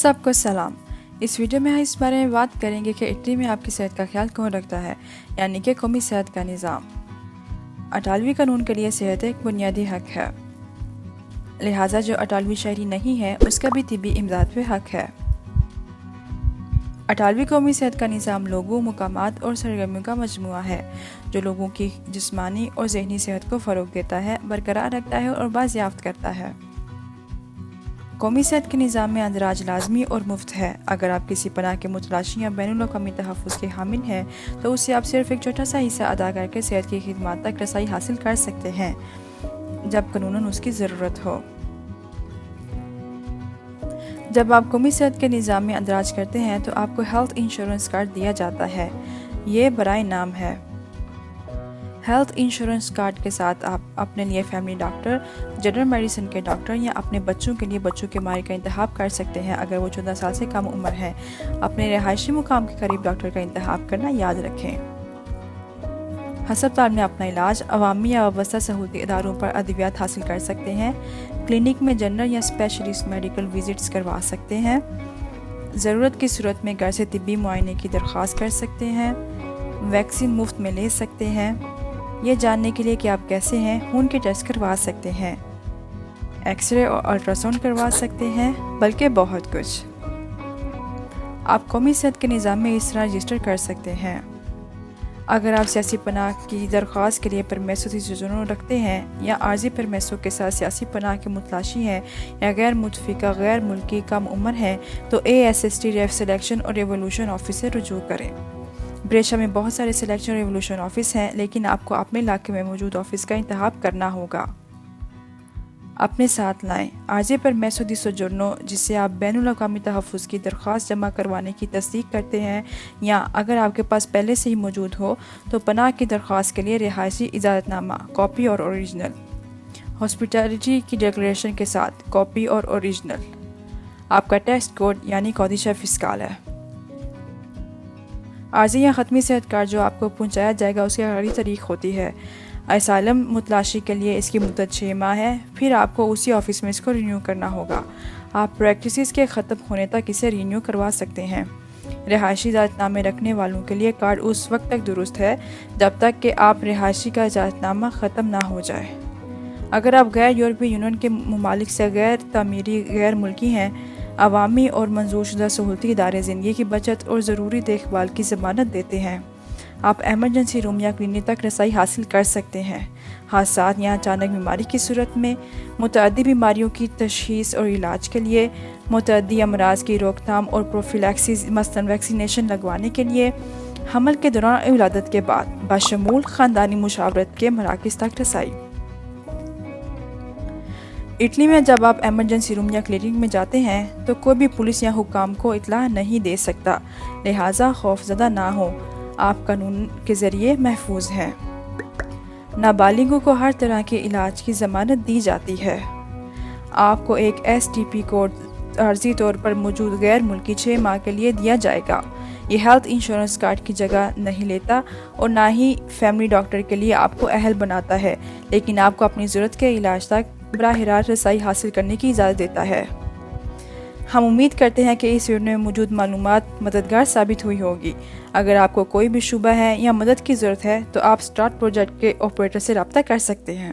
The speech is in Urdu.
سب کو سلام۔ اس ویڈیو میں ہم اس بارے میں بات کریں گے کہ اٹلی میں آپ کی صحت کا خیال کون رکھتا ہے، یعنی کہ قومی صحت کا نظام۔ 28ویں قانون کے لیے صحت ایک بنیادی حق ہے، لہٰذا جو 28ویں شہری نہیں ہے اس کا بھی طبی امداد پہ حق ہے۔ 28ویں قومی صحت کا نظام لوگوں، مقامات اور سرگرمیوں کا مجموعہ ہے جو لوگوں کی جسمانی اور ذہنی صحت کو فروغ دیتا ہے، برقرار رکھتا ہے اور بازیافت کرتا ہے۔ قومی صحت کے نظام میں اندراج لازمی اور مفت ہے۔ اگر آپ کسی پناہ کے متلاشی یا بین الاقوامی تحفظ کے حامل ہیں تو اس سے آپ صرف ایک چھوٹا سا حصہ ادا کر کے صحت کی خدمات تک رسائی حاصل کر سکتے ہیں جب قانوناً اس کی ضرورت ہو۔ جب آپ قومی صحت کے نظام میں اندراج کرتے ہیں تو آپ کو ہیلتھ انشورنس کارڈ دیا جاتا ہے۔ یہ برائے نام ہے۔ ہیلتھ انشورنس کارڈ کے ساتھ آپ اپنے لیے فیملی ڈاکٹر، جنرل میڈیسن کے ڈاکٹر یا اپنے بچوں کے لیے بچوں کے ماہر کا انتخاب کر سکتے ہیں اگر وہ 14 سال سے کم عمر ہیں۔ اپنے رہائشی مقام کے قریب ڈاکٹر کا انتخاب کرنا یاد رکھیں۔ ہسپتال میں اپنا علاج عوامی یا وابستہ سہولتی اداروں پر ادویات حاصل کر سکتے ہیں۔ کلینک میں جنرل یا اسپیشلسٹ میڈیکل وزٹس کروا سکتے ہیں۔ ضرورت کی صورت میں گھر سے طبی معائنے کی درخواست کر سکتے ہیں۔ ویکسین مفت میں لے سکتے ہیں۔ یہ جاننے کے لیے کہ آپ کیسے ہیں، خون کے ٹیسٹ کروا سکتے ہیں، ایکس رے اور الٹرا ساؤنڈ کروا سکتے ہیں، بلکہ بہت کچھ۔ آپ قومی صحت کے نظام میں اس طرح رجسٹر کر سکتے ہیں۔ اگر آپ سیاسی پناہ کی درخواست کے لیے پرمیسو ڈی سوجورنو رکھتے ہیں یا عارضی پرمیسو کے ساتھ سیاسی پناہ کے متلاشی ہیں یا غیر متفقہ غیر ملکی کم عمر ہیں تو ASST سلیکشن اور ریوولوشن آفس سے رجوع کریں۔ بریشا میں بہت سارے سلیکشن ریوولوشن آفس ہیں، لیکن آپ کو اپنے علاقے میں موجود آفس کا انتخاب کرنا ہوگا۔ اپنے ساتھ لائیں عارضی پرمیسو ڈی سوجورنو جسے آپ بین الاقوامی تحفظ کی درخواست جمع کروانے کی تصدیق کرتے ہیں، یا اگر آپ کے پاس پہلے سے ہی موجود ہو تو پناہ کی درخواست کے لیے رہائشی اجازت نامہ کاپی اور اوریجنل، ہاسپٹیلٹی کی ڈکلیریشن کے ساتھ کاپی اور اوریجنل، آپ کا ٹیکس کوڈ یعنی کودیشہ فسکال ہے۔ عارضی یا ختمی صحت کارڈ جو آپ کو پہنچایا جائے گا اس کی آخری تاریخ ہوتی ہے۔ اسائلم متلاشی کے لیے اس کی مدت 6 ماہ ہے، پھر آپ کو اسی آفس میں اس کو رینیو کرنا ہوگا۔ آپ پریکٹسز کے ختم ہونے تک اسے رینیو کروا سکتے ہیں۔ رہائشی اجازت نامے رکھنے والوں کے لیے کارڈ اس وقت تک درست ہے جب تک کہ آپ رہائشی کا اجازت نامہ ختم نہ ہو جائے۔ اگر آپ غیر یورپی یونین کے ممالک سے غیر تعمیری غیر ملکی ہیں، عوامی اور منظور شدہ سہولتی ادارے زندگی کی بچت اور ضروری دیکھ بھال کی ضمانت دیتے ہیں، آپ ایمرجنسی روم یا کلینک تک رسائی حاصل کر سکتے ہیں۔ حادثات یا اچانک بیماری کی صورت میں، متعدی بیماریوں کی تشخیص اور علاج کے لیے، متعدی امراض کی روک تھام اور پروفیلیکسس مثلاً ویکسینیشن لگوانے کے لیے، حمل کے دوران اور ولادت کے بعد، بشمول خاندانی مشاورت کے مراکز تک رسائی۔ اٹلی میں جب آپ ایمرجنسی روم یا کلینک میں جاتے ہیں تو کوئی بھی پولیس یا حکام کو اطلاع نہیں دے سکتا، لہٰذا خوف زدہ نہ ہو، آپ قانون کے ذریعے محفوظ ہیں۔ نابالغوں کو ہر طرح کے علاج کی ضمانت دی جاتی ہے۔ آپ کو ایک STP کوڈ عارضی طور پر موجود غیر ملکی 6 ماہ کے لیے دیا جائے گا۔ یہ ہیلتھ انشورنس کارڈ کی جگہ نہیں لیتا اور نہ ہی فیملی ڈاکٹر کے لیے آپ کو اہل بناتا ہے، لیکن آپ کو اپنی ضرورت کے علاج تک براہ راست رسائی حاصل کرنے کی اجازت دیتا ہے۔ ہم امید کرتے ہیں کہ اس ویڈیو میں موجود معلومات مددگار ثابت ہوئی ہوگی۔ اگر آپ کو کوئی بھی شبہ ہے یا مدد کی ضرورت ہے تو آپ اسٹارٹ پروجیکٹ کے آپریٹر سے رابطہ کر سکتے ہیں۔